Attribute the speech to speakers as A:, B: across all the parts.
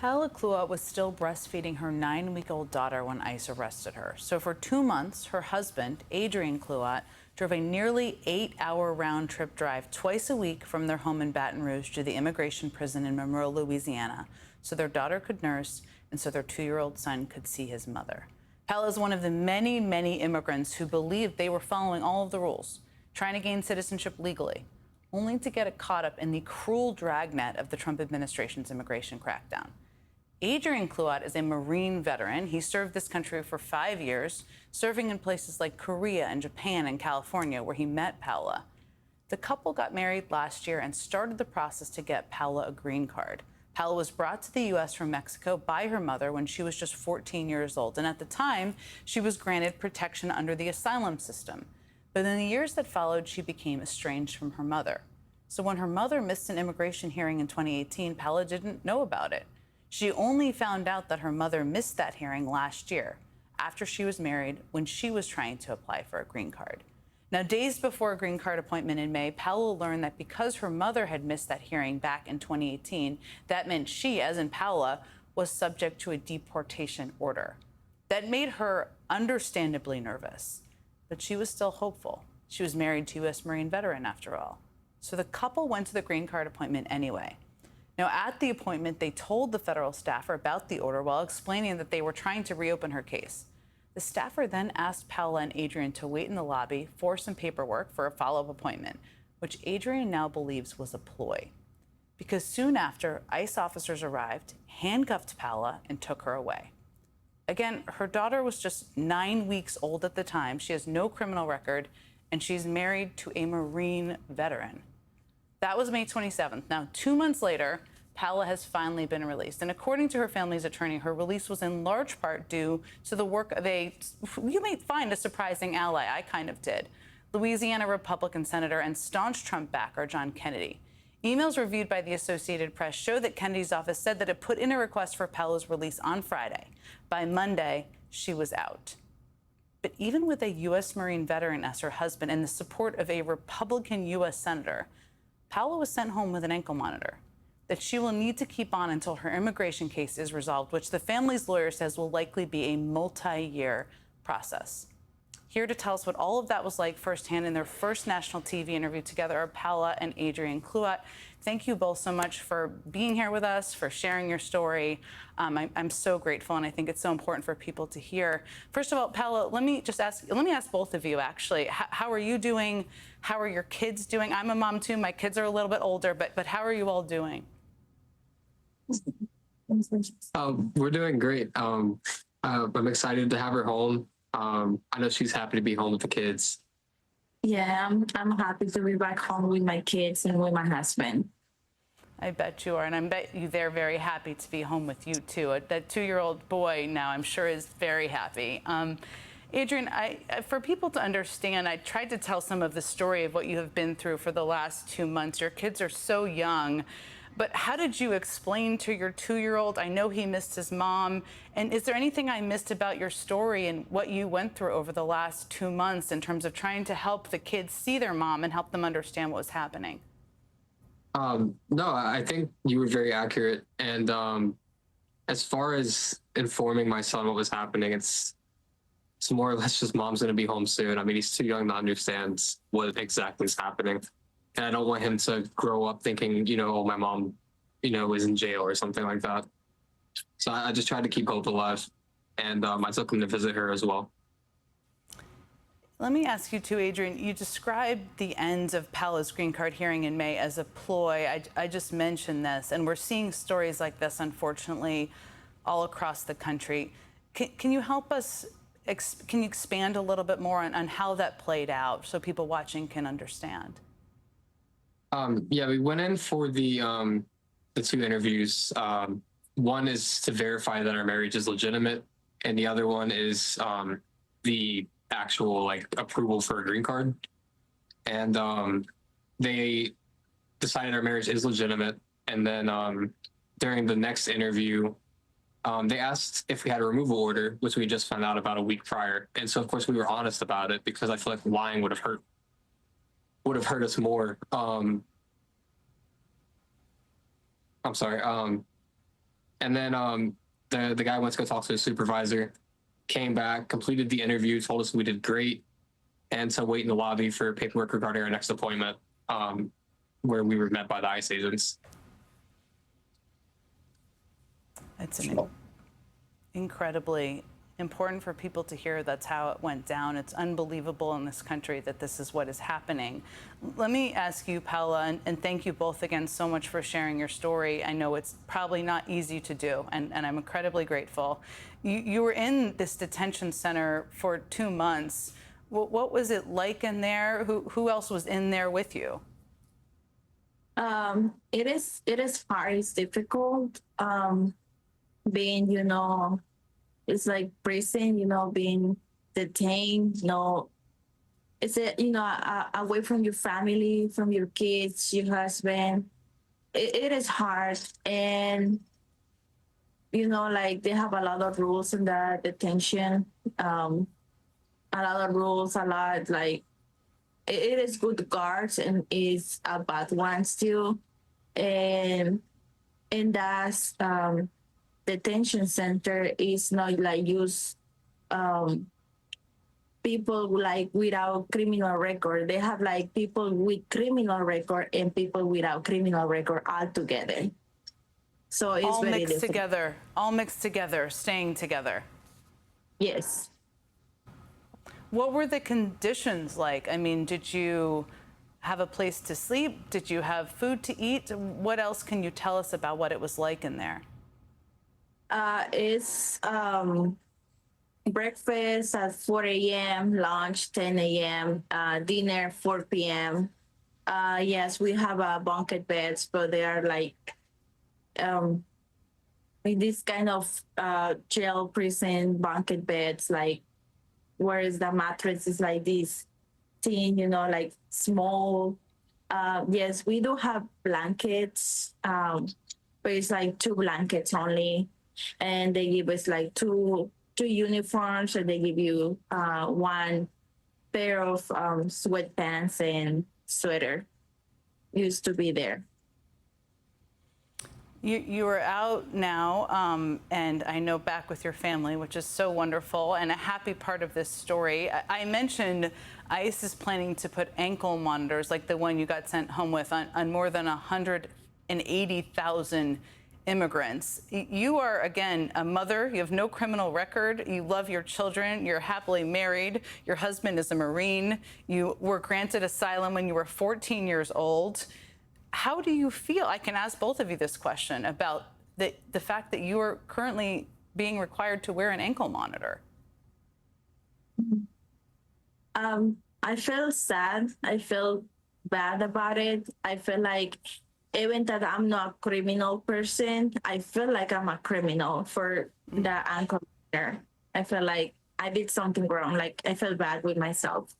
A: Paola was still breastfeeding her 9-week-old daughter when ICE arrested her. So for 2 months, her husband, Adrian Cluat, drove a nearly 8-hour round-trip drive twice a week from their home in Baton Rouge to the immigration prison in Monroe, Louisiana, so their daughter could nurse and so their 2-year-old son could see his mother. Paola is one of the many, many immigrants who believed they were following all of the rules, trying to gain citizenship legally, only to get caught up in the cruel dragnet of the Trump administration's immigration crackdown. Adrian Cluat is a Marine veteran. He served this country for 5 years, serving in places like Korea and Japan and California, where he met Paola. The couple got married last year and started the process to get Paola a green card. Paola was brought to the U.S. from Mexico by her mother when she was just 14 years old, and at the time, she was granted protection under the asylum system. But in the years that followed, she became estranged from her mother. So when her mother missed an immigration hearing in 2018, Paola didn't know about it. She only found out that her mother missed that hearing last year, after she was married, when she was trying to apply for a green card. Now, days before a green card appointment in May, Paola learned that because her mother had missed that hearing back in 2018, that meant she, as in Paola, was subject to a deportation order. That made her understandably nervous, but she was still hopeful. She was married to a U.S. Marine veteran, after all. So the couple went to the green card appointment anyway. Now, at the appointment, they told the federal staffer about the order while explaining that they were trying to reopen her case. The staffer then asked Paola and Adrian to wait in the lobby for some paperwork for a follow-up appointment, which Adrian now believes was a ploy. Because soon after, ICE officers arrived, handcuffed Paola, and took her away. Again, her daughter was just 9 weeks old at the time. She has no criminal record, and she's married to a Marine veteran. That was May 27th. Now, 2 months later, Paola has finally been released. And according to her family's attorney, her release was in large part due to the work of you may find a surprising ally, I kind of did, Louisiana Republican Senator and staunch Trump backer John Kennedy. Emails reviewed by the Associated Press show that Kennedy's office said that it put in a request for Paola's release on Friday. By Monday, she was out. But even with a U.S. Marine veteran as her husband and the support of a Republican U.S. Senator, Paola was sent home with an ankle monitor that she will need to keep on until her immigration case is resolved, which the family's lawyer says will likely be a multi-year process. Here to tell us what all of that was like firsthand in their first national TV interview together are Paola and Adrian Cluat. Thank you both so much for being here with us, for sharing your story. I'm so grateful, and I think it's so important for people to hear. First of all, Paola, let me ask both of you, actually. How are you doing? How are your kids doing? I'm a mom, too. My kids are a little bit older, but how are you all doing?
B: We're doing great. I'm excited to have her home. I know she's happy to be home with the kids.
C: Yeah, I'm happy to be back home with my kids and with my husband.
A: I bet you are, and I bet you they're very happy to be home with you, too. That 2-year-old boy now, I'm sure, is very happy. Adrian, for people to understand, I tried to tell some of the story of what you have been through for the last 2 months. Your kids are so young. But how did you explain to your 2-year-old? I know he missed his mom. And is there anything I missed about your story and what you went through over the last 2 months in terms of trying to help the kids see their mom and help them understand what was happening?
B: No, I think you were very accurate. And as far as informing my son what was happening, it's more or less just mom's going to be home soon. I mean, he's too young to understand what exactly is happening. And I don't want him to grow up thinking, oh, my mom, is in jail or something like that. So I just tried to keep hope alive. And I took him to visit her as well.
A: Let me ask you, too, Adrian, you described the end of Paola's green card hearing in May as a ploy. I just mentioned this, and we're seeing stories like this, unfortunately, all across the country. Can you help us, can you expand a little bit more on how that played out so people watching can understand?
B: Yeah, we went in for the 2 interviews. One is to verify that our marriage is legitimate, and the other one is the actual approval for a green card. And they decided our marriage is legitimate. And then during the next interview, they asked if we had a removal order, which we just found out about a week prior. And so, of course, we were honest about it because I feel like lying would have hurt us more. I'm sorry. And then the guy went to go talk to his supervisor, came back, completed the interview, told us we did great, and to wait in the lobby for paperwork regarding our next appointment, where we were met by the ICE agents.
A: It's incredibly important for people to hear that's how it went down. It's unbelievable in this country that this is what is happening. Let me ask you, Paula, and thank you both again so much for sharing your story. I know it's probably not easy to do, and I'm incredibly grateful. You were in this detention center for 2 months. What was it like in there? Who else was in there with you?
C: It is hard. It's difficult. Being, it's like prison, being detained, it's away from your family, from your kids, your husband. It is hard. And, like they have a lot of rules in the detention, a lot of rules, like it is good guards and is a bad one still. And that's, detention center is not like use people like without criminal record. They have like people with criminal record and people without criminal record all together. So it's
A: all
C: very
A: mixed
C: different.
A: all mixed together, staying together.
C: Yes.
A: What were the conditions like? I mean, did you have a place to sleep? Did you have food to eat? What else can you tell us about what it was like in there?
C: It's breakfast at 4 a.m., lunch 10 a.m., dinner 4 p.m. Yes, we have bunket beds, but they are like in this kind of jail prison bunket beds, like whereas the mattress is like this thin, like small. Yes, we do have blankets, but it's like 2 blankets only. And they give us like two uniforms, and they give you 1 pair of sweatpants and sweater. Used to be there.
A: You are out now, and I know back with your family, which is so wonderful and a happy part of this story. I mentioned ICE is planning to put ankle monitors like the one you got sent home with on more than 180,000 immigrants. You are, again, a mother. You have no criminal record. You love your children. You're happily married. Your husband is a Marine. You were granted asylum when you were 14 years old. How do you feel? I can ask both of you this question about the fact that you are currently being required to wear an ankle monitor.
C: I feel sad. I feel bad about it. I feel like even that I'm not a criminal person, I feel like I'm a criminal for the ankle monitor. I feel like I did something wrong. Like I feel bad with myself.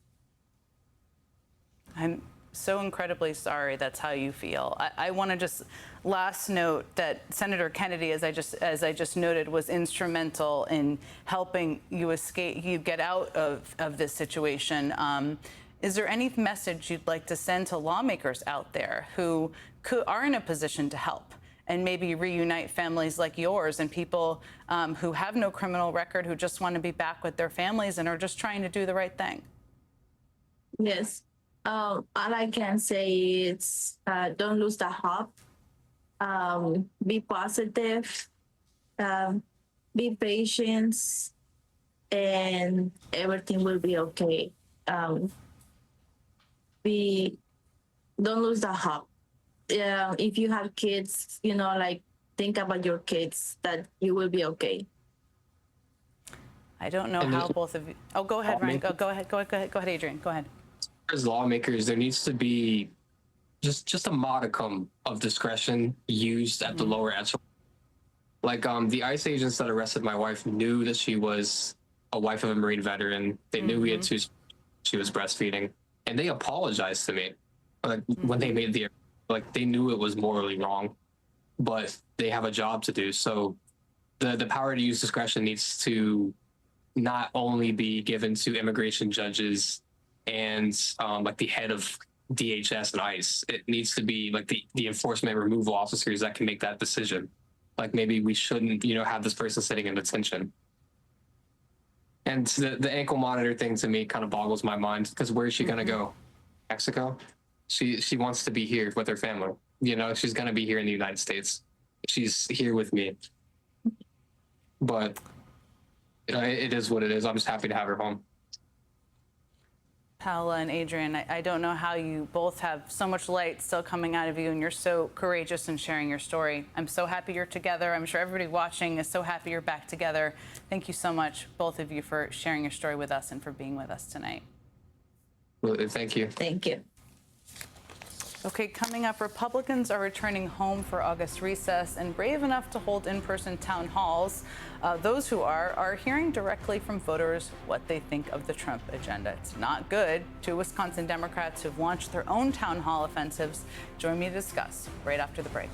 A: I'm so incredibly sorry that's how you feel. I want to just last note that Senator Kennedy, as I just noted, was instrumental in helping you get out of this situation. Is there any message you'd like to send to lawmakers out there who are in a position to help and maybe reunite families like yours and people who have no criminal record, who just want to be back with their families and are just trying to do the right thing?
C: Yes. All I can say is don't lose the hope. Be positive. Be patient, and everything will be okay. Don't lose the hope. If you have kids, like think about your kids, that you will be okay.
A: I don't know how both of you. Oh, go ahead, Ryan. Go ahead, Adrian. Go ahead.
B: As lawmakers, there needs to be just a modicum of discretion used at the lower echelon. Like the ICE agents that arrested my wife knew that she was a wife of a Marine veteran. They knew she was breastfeeding, and they apologized to me. Like when they made they knew it was morally wrong, but they have a job to do. So the power to use discretion needs to not only be given to immigration judges and like the head of DHS and ICE. It needs to be like the enforcement removal officers that can make that decision. like maybe we shouldn't, have this person sitting in detention. And the ankle monitor thing to me kind of boggles my mind, because where is she going to go? Mexico? She wants to be here with her family. She's going to be here in the United States. She's here with me. But it is what it is. I'm just happy to have her home.
A: Paola and Adrian, I don't know how you both have so much light still coming out of you, and you're so courageous in sharing your story. I'm so happy you're together. I'm sure everybody watching is so happy you're back together. Thank you so much, both of you, for sharing your story with us and for being with us tonight.
B: Well, thank you.
C: Thank you.
A: Okay, coming up, Republicans are returning home for August recess and brave enough to hold in-person town halls. Those who are hearing directly from voters what they think of the Trump agenda. It's not good. 2 Wisconsin Democrats who've launched their own town hall offensives join me to discuss right after the break.